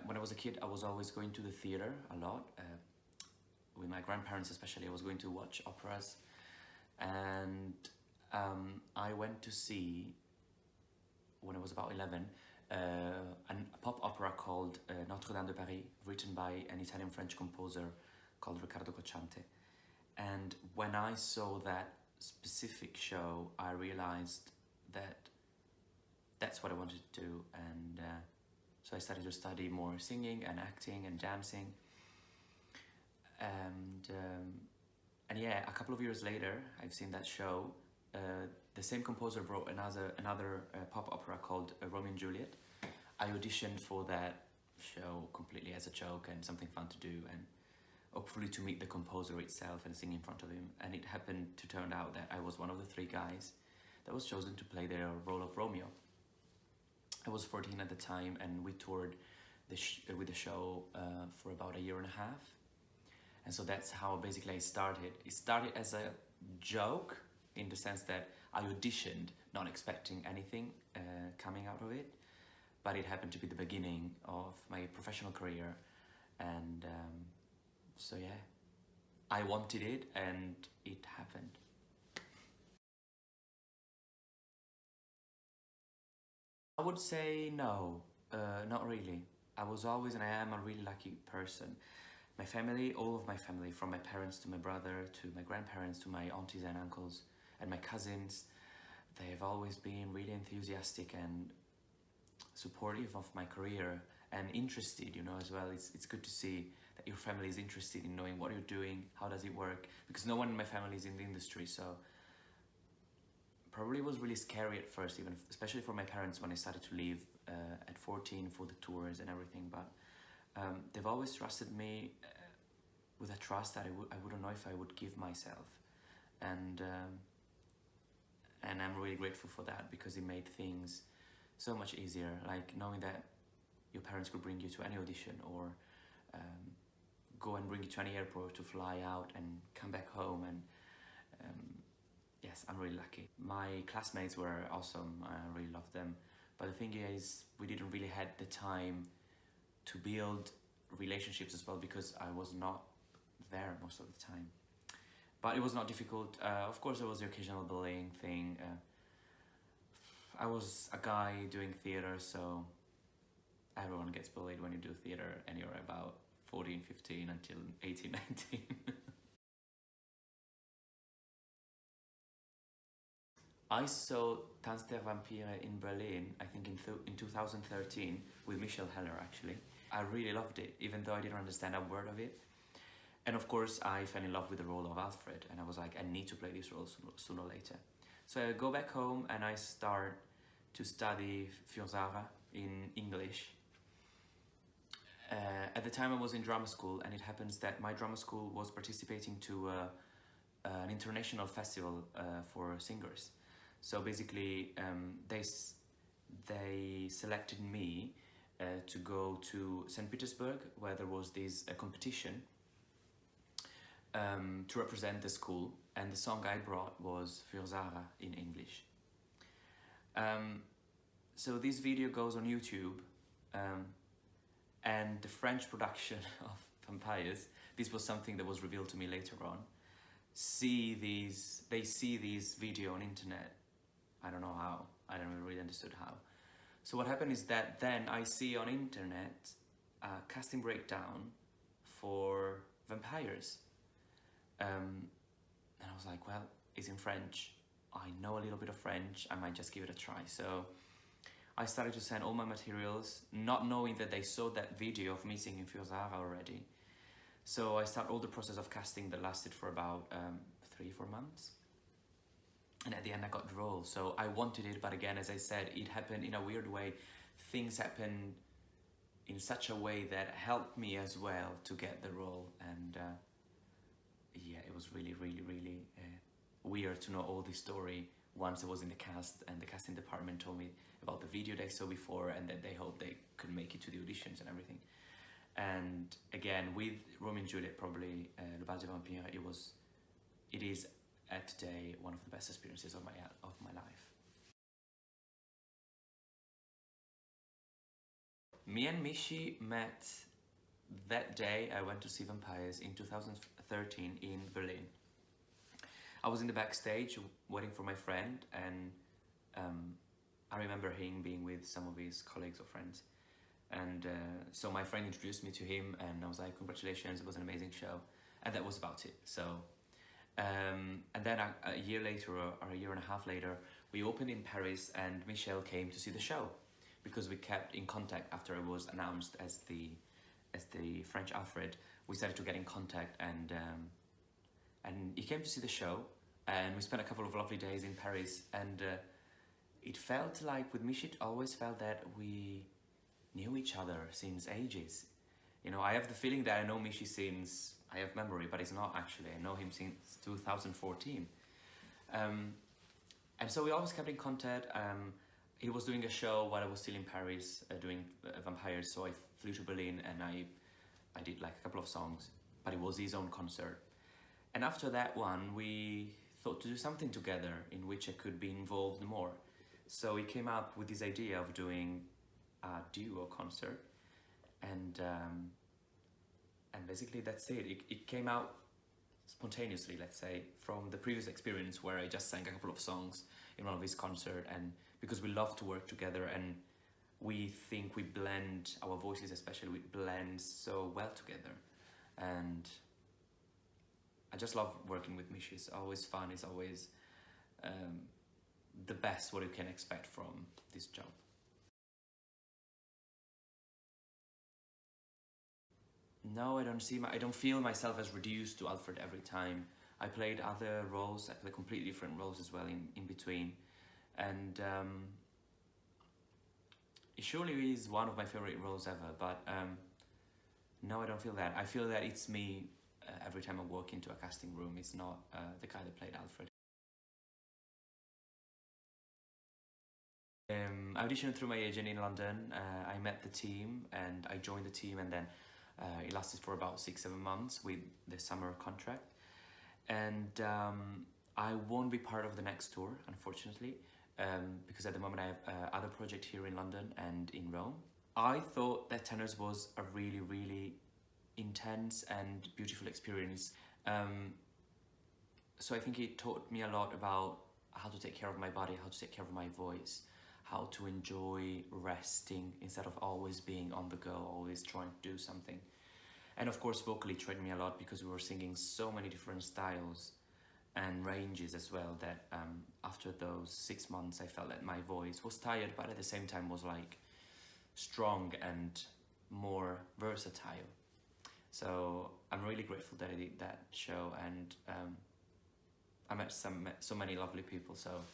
when I was a kid, I was always going to the theater a lot. With my grandparents especially, I was going to watch operas. And I went to see, when I was about 11, a pop opera called Notre-Dame de Paris, written by an Italian-French composer called Riccardo Cocciante. And when I saw that specific show, I realized that that's what I wanted to do. And so I started to study more singing and acting and dancing. And yeah, a couple of years later, I've seen that show. The same composer wrote another pop opera called Romeo and Juliet. I auditioned for that show completely as a joke and something fun to do, and hopefully to meet the composer itself and sing in front of him. And it happened to turn out that I was one of the 3 guys that was chosen to play the role of Romeo. I was 14 at the time, and we toured with the show for about a year and a half. And so that's how basically I started. It started as a joke, in the sense that I auditioned not expecting anything coming out of it, but it happened to be the beginning of my professional career. And so yeah, I wanted it and it happened. I would say no, not really. I was always, and I am, a really lucky person. My family, all of my family, from my parents to my brother to my grandparents to my aunties and uncles and my cousins, they've always been really enthusiastic and supportive of my career and interested, as well. It's good to see that your family is interested in knowing what you're doing, how does it work, because no one in my family is in the industry. So probably was really scary at first, even especially for my parents, when I started to leave at 14 for the tours and everything. But they've always trusted me with a trust that I wouldn't know if I would give myself. And I'm really grateful for that, because it made things so much easier. Like knowing that your parents could bring you to any audition, or go and bring you to any airport to fly out and come back home. And yes, I'm really lucky. My classmates were awesome. I really loved them. But the thing is, we didn't really had the time to build relationships as well, because I was not there most of the time. But it was not difficult. Of course, there was the occasional bullying thing. I was a guy doing theater, so everyone gets bullied when you do theater, and you're about 14, 15 until 18, 19. I saw Tanz der Vampire in Berlin, I think in 2013, with Michelle Heller, actually. I really loved it, even though I didn't understand a word of it. And of course, I fell in love with the role of Alfred, and I was like, I need to play this role sooner or later. So I go back home and I start to study Fürsara in English. At the time I was in drama school, and it happens that my drama school was participating to an international festival for singers. So basically, they selected me to go to St. Petersburg, where there was this competition to represent the school, and the song I brought was Fürsara in English. So this video goes on YouTube, and the French production of Vampires, this was something that was revealed to me later on, they see this video on internet. I don't know how, I don't really understood how. So what happened is that then I see on internet a casting breakdown for Vampires. And I was like, well, it's in French. I know a little bit of French, I might just give it a try. So I started to send all my materials, not knowing that they saw that video of me singing Fürsara already. So I started all the process of casting that lasted for about 3-4 months. And at the end I got the role. So I wanted it, but again, as I said, it happened in a weird way. Things happened in such a way that helped me as well to get the role. And yeah, it was really, really, really weird to know all this story once I was in the cast, and the casting department told me about the video they saw before, and that they hoped they could make it to the auditions and everything. And again, with Romeo and Juliet, probably Le Bal des Vampires, it is at today one of the best experiences of my life. Me and Mishi met that day I went to see Vampires in 2013 in Berlin. I was in the backstage waiting for my friend, and I remember him being with some of his colleagues or friends. And so my friend introduced me to him, and I was like, congratulations, it was an amazing show. And that was about it. So, and then a year later, or a year and a half later, we opened in Paris, and Michel came to see the show, because we kept in contact after it was announced as the French Alfred. We started to get in contact, and he came to see the show, and we spent a couple of lovely days in Paris. And it felt like with Michi, it always felt that we knew each other since ages. You know, I have the feeling that I know Michi since I have memory, but it's not actually. I know him since 2014. And so we always kept in contact. He was doing a show while I was still in Paris doing Vampires, so I flew to Berlin, and I did like a couple of songs, but it was his own concert. And after that one, we thought to do something together in which I could be involved more. So he came up with this idea of doing a duo concert, and basically that's it. It came out spontaneously, let's say, from the previous experience where I just sang a couple of songs in one of his concerts, and because we love to work together, and we think we blend our voices, especially we blend so well together. And I just love working with Michi. It's always fun. It's always the best what you can expect from this job. No, I don't feel myself as reduced to Alfred every time. I played other roles. I played completely different roles as well in between, and it surely is one of my favorite roles ever. But no, I don't feel that. I feel that it's me every time I walk into a casting room. It's not the guy that played Alfred. I auditioned through my agent in London. I met the team, and I joined the team, and then it lasted for about 6-7 months with the summer contract. And I won't be part of the next tour, unfortunately, because at the moment I have other project here in London and in Rome. I thought that tenors was a really, really intense and beautiful experience. So I think it taught me a lot about how to take care of my body, how to take care of my voice, how to enjoy resting instead of always being on the go, always trying to do something. And of course, vocally trained me a lot, because we were singing so many different styles and ranges as well, that after those 6 months, I felt that my voice was tired, but at the same time was like strong and more versatile. So I'm really grateful that I did that show, and I met so many lovely people. So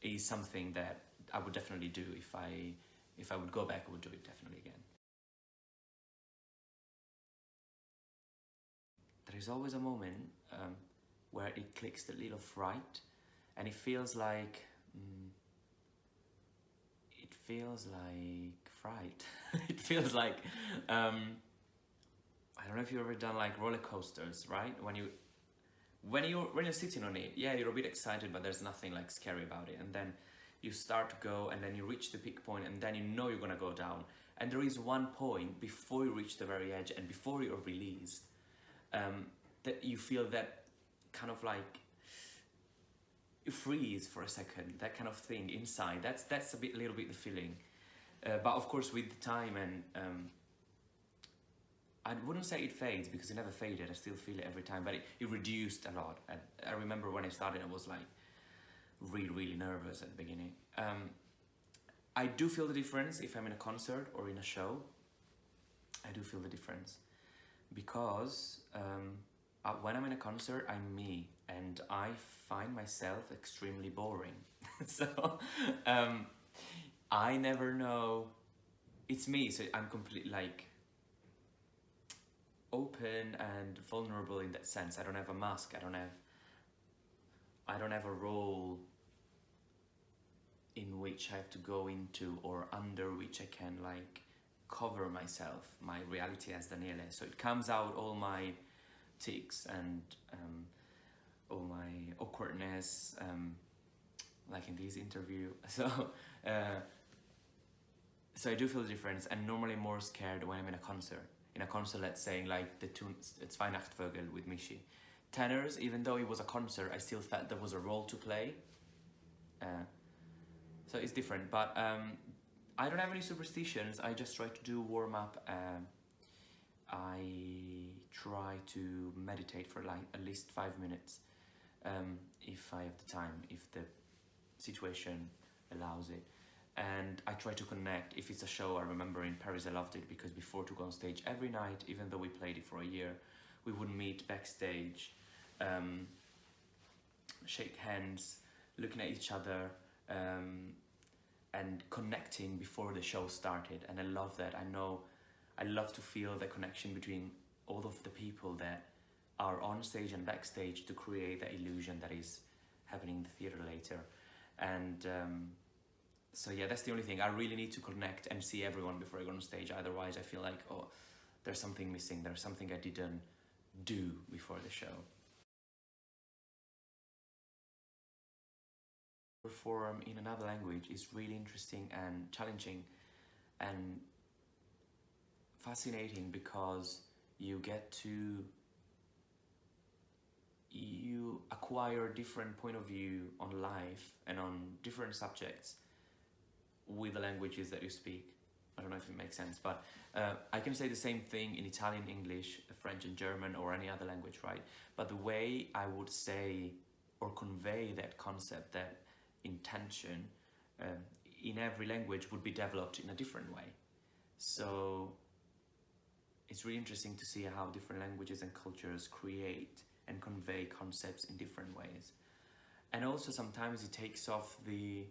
it is something that I would definitely do. If I would go back, I would do it definitely again. There is always a moment where it clicks, the little fright, and it feels like fright. It feels like I don't know if you've ever done like roller coasters, right? When you're sitting on it, yeah, you're a bit excited, but there's nothing like scary about it. And then you start to go, and then you reach the peak point, and then you know you're gonna go down. And there is one point before you reach the very edge, and before you're released, that you feel that kind of like you freeze for a second, that kind of thing inside. That's a little bit the feeling. But of course, with the time, and I wouldn't say it fades, because it never faded. I still feel it every time, but it reduced a lot. I remember when I started, I was like really, really nervous at the beginning. I do feel the difference if I'm in a concert or in a show. I do feel the difference, because when I'm in a concert, I'm me, and I find myself extremely boring. So I never know. It's me, so I'm completely like open and vulnerable in that sense. I don't have a mask. I don't have a role in which I have to go into, or under which I can like cover myself, my reality as Daniele. So it comes out, all my tics and all my awkwardness, like in this interview. So So I do feel the difference, and normally more scared when I'm in a concert. In a concert, let's say like the tune it's Weihnachttvögel with Michi. Tenors, even though it was a concert, I still felt there was a role to play. So it's different, but I don't have any superstitions. I just try to do warm up. I try to meditate for like at least 5 minutes, if I have the time, if the situation allows it. And I try to connect. If it's a show, I remember in Paris I loved it because before to go on stage every night, even though we played it for a year, we would meet backstage, shake hands, looking at each other, and connecting before the show started. And I love that. I love to feel the connection between all of the people that are on stage and backstage to create the illusion that is happening in the theater later. And so yeah, that's the only thing. I really need to connect and see everyone before I go on stage. Otherwise I feel like, oh, there's something missing. There's something I didn't do before the show. Perform in another language is really interesting and challenging and fascinating because you acquire a different point of view on life and on different subjects with the languages that you speak. I don't know if it makes sense, but I can say the same thing in Italian, English, French and German or any other language, right? But the way I would say or convey that concept, that intention, in every language would be developed in a different way. So it's really interesting to see how different languages and cultures create and convey concepts in different ways. And also sometimes it takes off the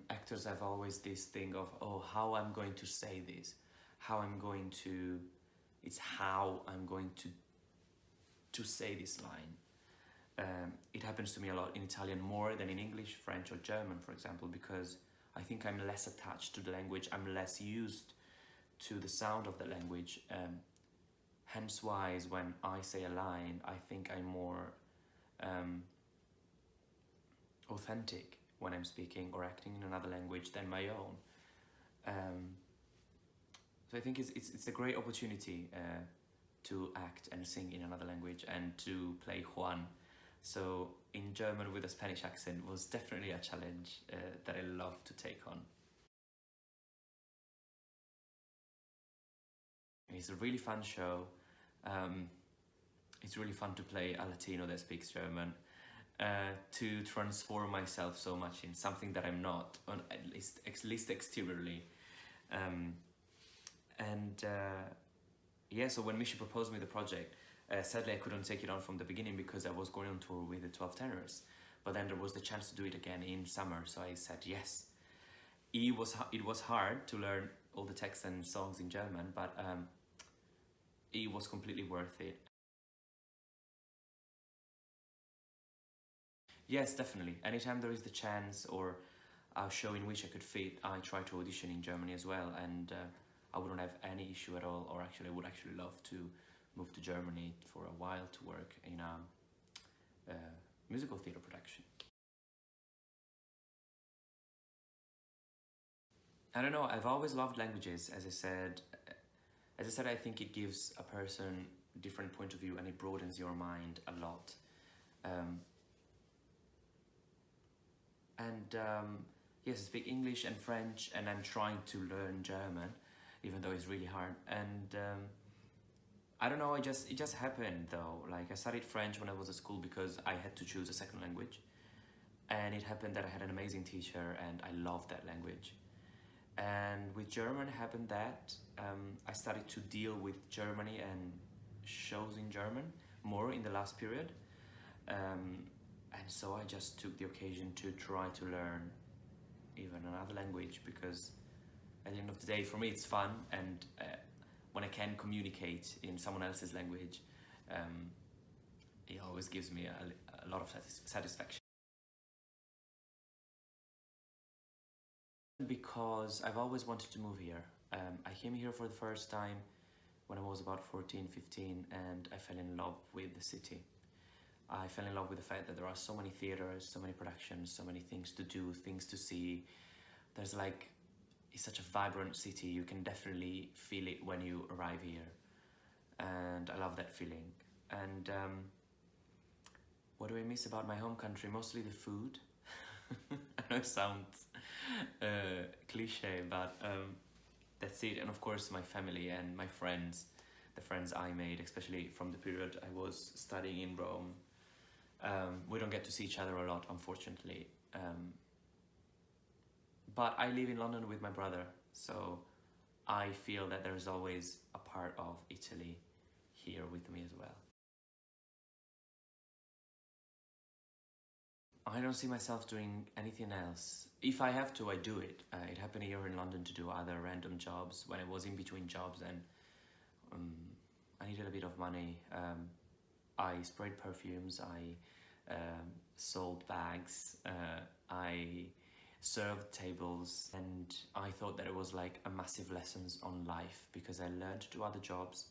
actors have always this thing of, oh, how I'm going to say this, it's how I'm going to say this line. It happens to me a lot in Italian more than in English, French or German, for example, because I think I'm less attached to the language, I'm less used to the sound of the language. Hence why when I say a line, I think I'm more authentic when I'm speaking or acting in another language than my own. So I think it's a great opportunity to act and sing in another language and to play Juan. So in German with a Spanish accent was definitely a challenge that I love to take on. It's a really fun show. It's really fun to play a Latino that speaks German, to transform myself so much in something that I'm not, at least exteriorly. Yeah, so when Michi proposed me the project, sadly I couldn't take it on from the beginning because I was going on tour with the 12 tenors. But then there was the chance to do it again in summer, so I said yes. It was hard to learn all the texts and songs in German, but it was completely worth it. Yes, definitely. Anytime there is the chance or a show in which I could fit, I try to audition in Germany as well, and I wouldn't have any issue at all, or actually I would actually love to move to Germany for a while to work in a musical theatre production. I don't know, I've always loved languages, as I said. I think it gives a person a different point of view and it broadens your mind a lot. Yes, I speak English and French, and I'm trying to learn German, even though it's really hard. And I don't know, it just happened though. Like I studied French when I was at school because I had to choose a second language. And it happened that I had an amazing teacher and I loved that language. And with German happened that I started to deal with Germany and shows in German more in the last period. And so I just took the occasion to try to learn even another language, because at the end of the day, for me it's fun, and when I can communicate in someone else's language, it always gives me a lot of satisfaction. Because I've always wanted to move here. I came here for the first time when I was about 14, 15, and I fell in love with the city. I fell in love with the fact that there are so many theaters, so many productions, so many things to do, things to see. There's like, is such a vibrant city. You can definitely feel it when you arrive here, and I love that feeling. And what do I miss about my home country? Mostly the food. I know it sounds cliche, but that's it. And of course my family and my friends, the friends I made, especially from the period I was studying in Rome. We don't get to see each other a lot, unfortunately. But I live in London with my brother, so I feel that there's always a part of Italy here with me as well. I don't see myself doing anything else. If I have to, I do it. It happened here in London to do other random jobs when I was in between jobs and um, I needed a bit of money. I sprayed perfumes, I sold bags, I served tables, and I thought that it was like a massive lessons on life because I learned to do other jobs.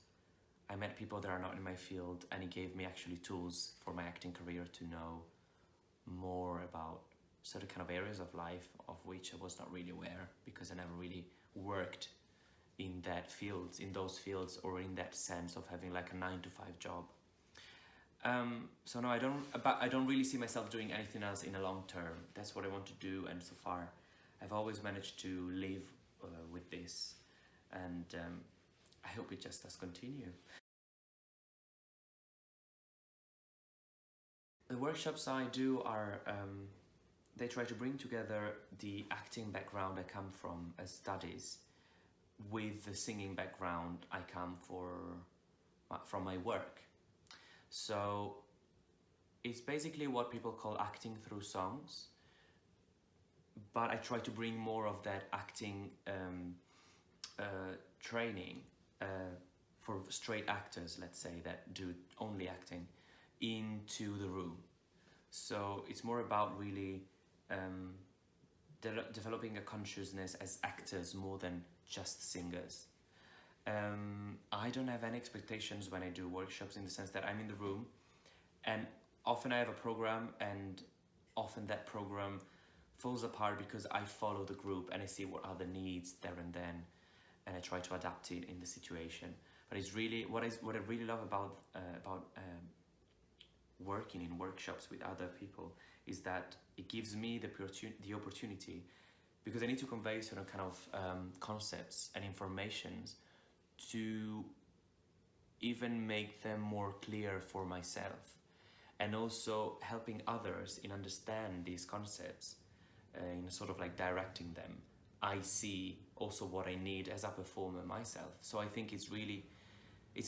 I met people that are not in my field, and it gave me actually tools for my acting career to know more about certain kind of areas of life of which I was not really aware because I never really worked in that field, in those fields, or in that sense of having like a 9-to-5 job. So no, I don't really see myself doing anything else in the long term. That's what I want to do, and so far, I've always managed to live with this, and I hope it just does continue. The workshops I do are they try to bring together the acting background I come from as studies with the singing background I come from my work. So it's basically what people call acting through songs, but I try to bring more of that acting training for straight actors, let's say, that do only acting, into the room. So it's more about really developing a consciousness as actors more than just singers. I don't have any expectations when I do workshops, in the sense that I'm in the room and often I have a program, and often that program falls apart because I follow the group and I see what are the needs there and then, and I try to adapt it in the situation. But it's really what I really love about working in workshops with other people is that it gives me the opportunity, because I need to convey certain kind of concepts and informations, to even make them more clear for myself, and also helping others in understand these concepts, in sort of like directing them. I see also what I need as a performer myself. So I think it's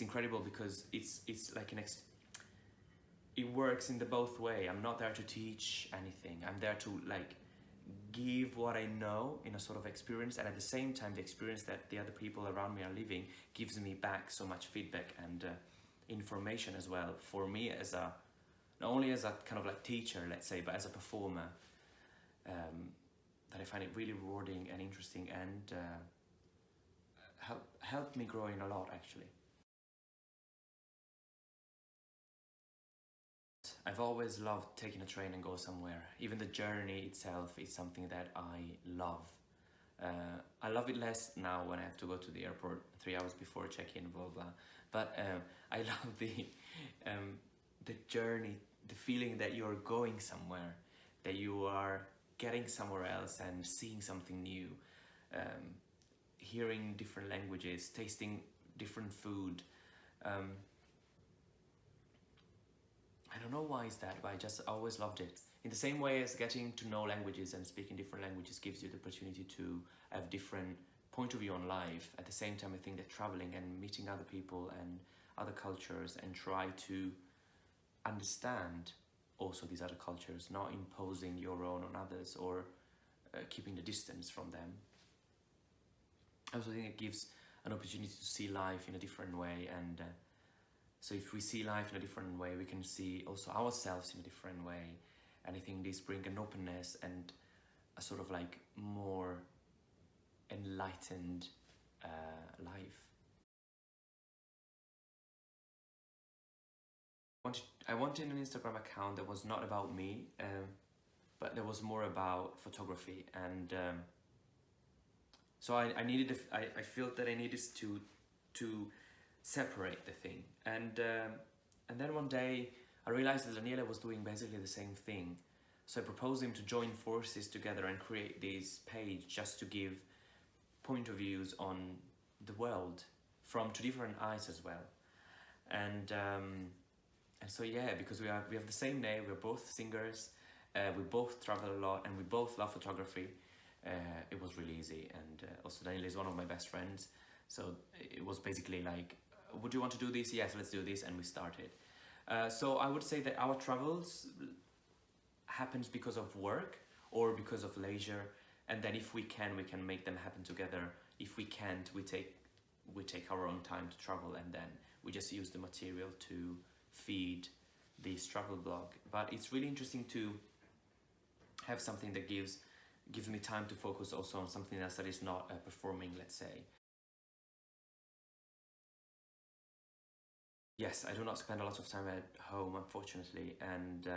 incredible because it's like it works in the both way. I'm not there to teach anything. I'm there to like give what I know in a sort of experience, and at the same time the experience that the other people around me are living gives me back so much feedback and information as well, for me as a, not only as a kind of like teacher, let's say, but as a performer, that I find it really rewarding and interesting, and helped me growing a lot, actually. I've always loved taking a train and go somewhere. Even the journey itself is something that I love. I love it less now when I have to go to the airport 3 hours before check-in, blah blah. But I love the journey, the feeling that you're going somewhere, that you are getting somewhere else and seeing something new, hearing different languages, tasting different food. I don't know why is that, but I just always loved it. In the same way as getting to know languages and speaking different languages gives you the opportunity to have different point of view on life. At the same time, I think that traveling and meeting other people and other cultures and try to understand also these other cultures, not imposing your own on others or keeping the distance from them. I also think it gives an opportunity to see life in a different way, and so if we see life in a different way, we can see also ourselves in a different way. And I think this brings an openness and a sort of like more enlightened life. I wanted an Instagram account that was not about me, but that was more about photography, and So I needed, I felt that I needed to separate the thing. And then one day I realized that Daniele was doing basically the same thing. So I proposed him to join forces together and create this page just to give point of views on the world from two different eyes as well. And so yeah, because we have the same name, we're both singers, we both travel a lot, and we both love photography. It was really easy, and also Daniel is one of my best friends, so it was basically like, would you want to do this? Yes, let's do this, and we started. So I would say that our travels happens because of work or because of leisure, and then if we can make them happen together. If we can't, we take our own time to travel, and then we just use the material to feed this travel blog. But it's really interesting to have something that gives me time to focus also on something else that is not performing, let's say. Yes, I do not spend a lot of time at home, unfortunately, and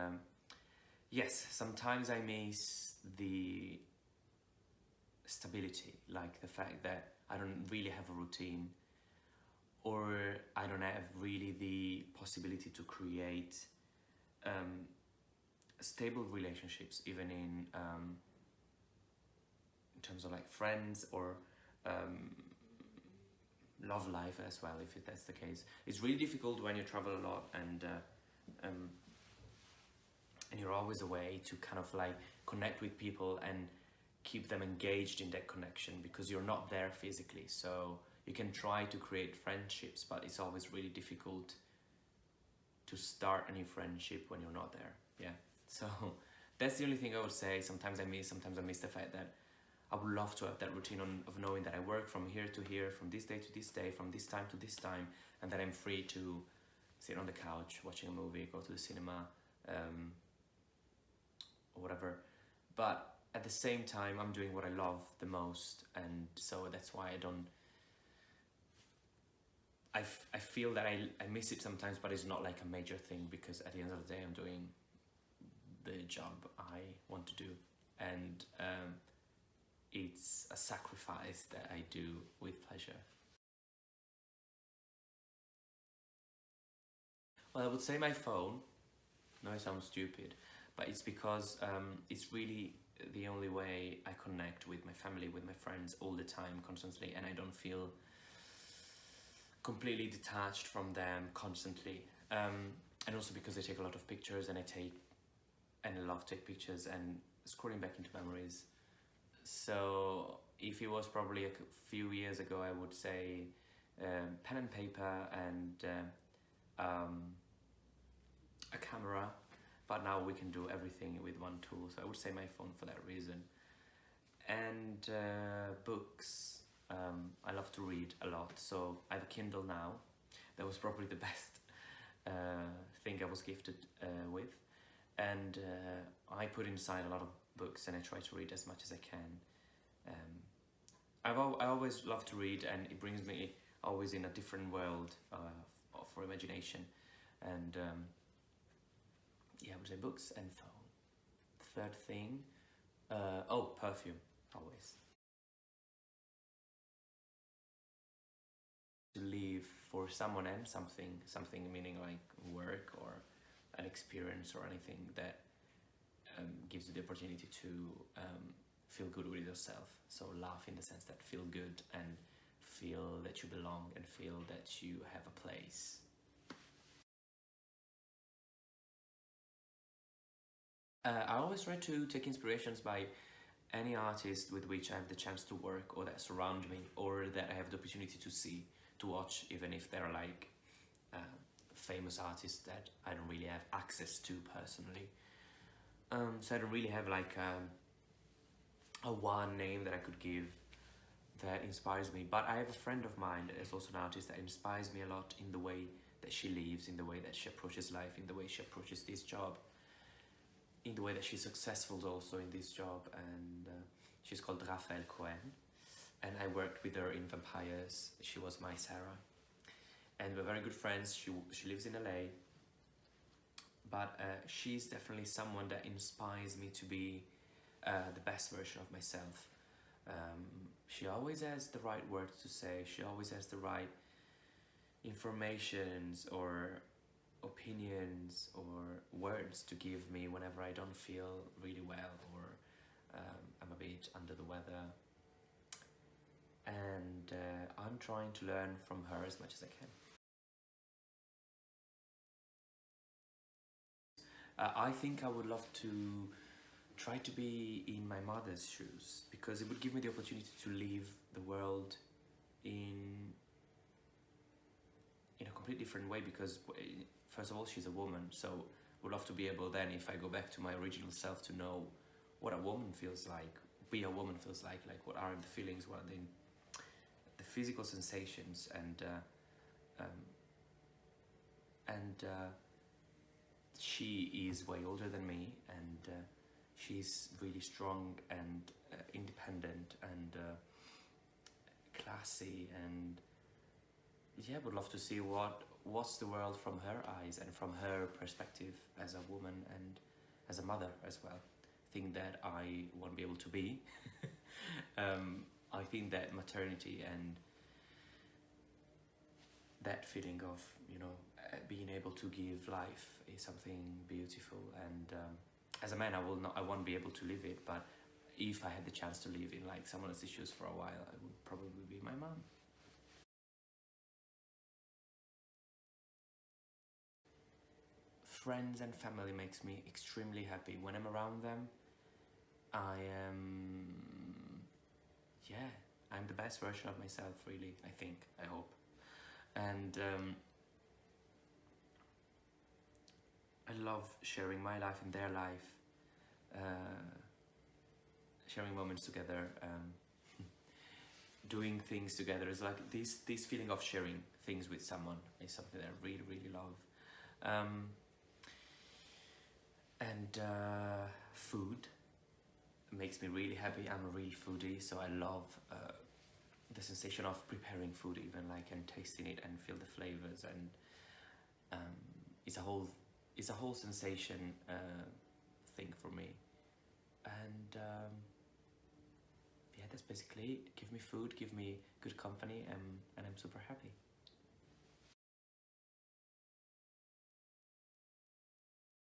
yes, sometimes I miss the stability, like the fact that I don't really have a routine, or I don't have really the possibility to create stable relationships, even in terms of like friends or love life as well, if that's the case. It's really difficult when you travel a lot and you're always away to kind of like connect with people and keep them engaged in that connection, because you're not there physically. So you can try to create friendships, but it's always really difficult to start a new friendship when you're not there. Yeah, so that's the only thing I would say. Sometimes I miss the fact that I would love to have that routine of knowing that I work from here to here, from this day to this day, from this time to this time, and that I'm free to sit on the couch watching a movie, go to the cinema, or whatever. But at the same time, I'm doing what I love the most, and so that's why I feel that I miss it sometimes, but it's not like a major thing, because at the end of the day, I'm doing the job I want to do, and it's a sacrifice that I do with pleasure. Well, I would say my phone. No, it sounds stupid, but it's because it's really the only way I connect with my family, with my friends all the time, constantly, and I don't feel completely detached from them constantly. And also because I take a lot of pictures, and I love to take pictures and scrolling back into memories. So if it was probably a few years ago, I would say pen and paper and a camera, but now we can do everything with one tool. So I would say my phone for that reason. And books. I love to read a lot, so I have a Kindle now. That was probably the best thing I was gifted with. And I put inside a lot of books, and I try to read as much as I can. I always love to read, and it brings me always in a different world for imagination. And yeah, I would say books and phone. Third thing, perfume, always. To leave for someone and something meaning like work or an experience or anything that gives you the opportunity to feel good with yourself. So laugh in the sense that feel good and feel that you belong and feel that you have a place. I always try to take inspirations by any artist with which I have the chance to work, or that surround me, or that I have the opportunity to watch, even if they're like famous artists that I don't really have access to personally. So I don't really have like a one name that I could give that inspires me. But I have a friend of mine that is also an artist that inspires me a lot in the way that she lives, in the way that she approaches life, in the way she approaches this job, in the way that she's successful also in this job. And she's called Raphael Cohen. And I worked with her in Vampires. She was my Sarah. And we're very good friends. She lives in LA. But she's definitely someone that inspires me to be the best version of myself. She always has the right words to say. She always has the right informations or opinions or words to give me whenever I don't feel really well or I'm a bit under the weather. And I'm trying to learn from her as much as I can. I think I would love to try to be in my mother's shoes, because it would give me the opportunity to leave the world in a completely different way, because first of all, she's a woman, so would love to be able then, if I go back to my original self, to know what a woman feels like, what are the feelings, what are the physical sensations, and she is way older than me, and she's really strong and independent and classy, and yeah, would love to see what's the world from her eyes and from her perspective as a woman and as a mother as well. Thing that I won't be able to be. I think that maternity and that feeling of, being able to give life is something beautiful, and as a man, I won't be able to live it, but if I had the chance to live in like someone else's shoes for a while, I would probably be my mom. Friends and family makes me extremely happy. When I'm around them, I am, yeah, I'm the best version of myself, really, I think, I hope. And I love sharing my life and their life, sharing moments together, doing things together. Is like this feeling of sharing things with someone is something that I really, really love. And food makes me really happy. I'm a real foodie, so I love the sensation of preparing food, even like, and tasting it and feel the flavors, and it's a whole sensation thing for me. And yeah, that's basically it. Give me food, give me good company, and I'm super happy.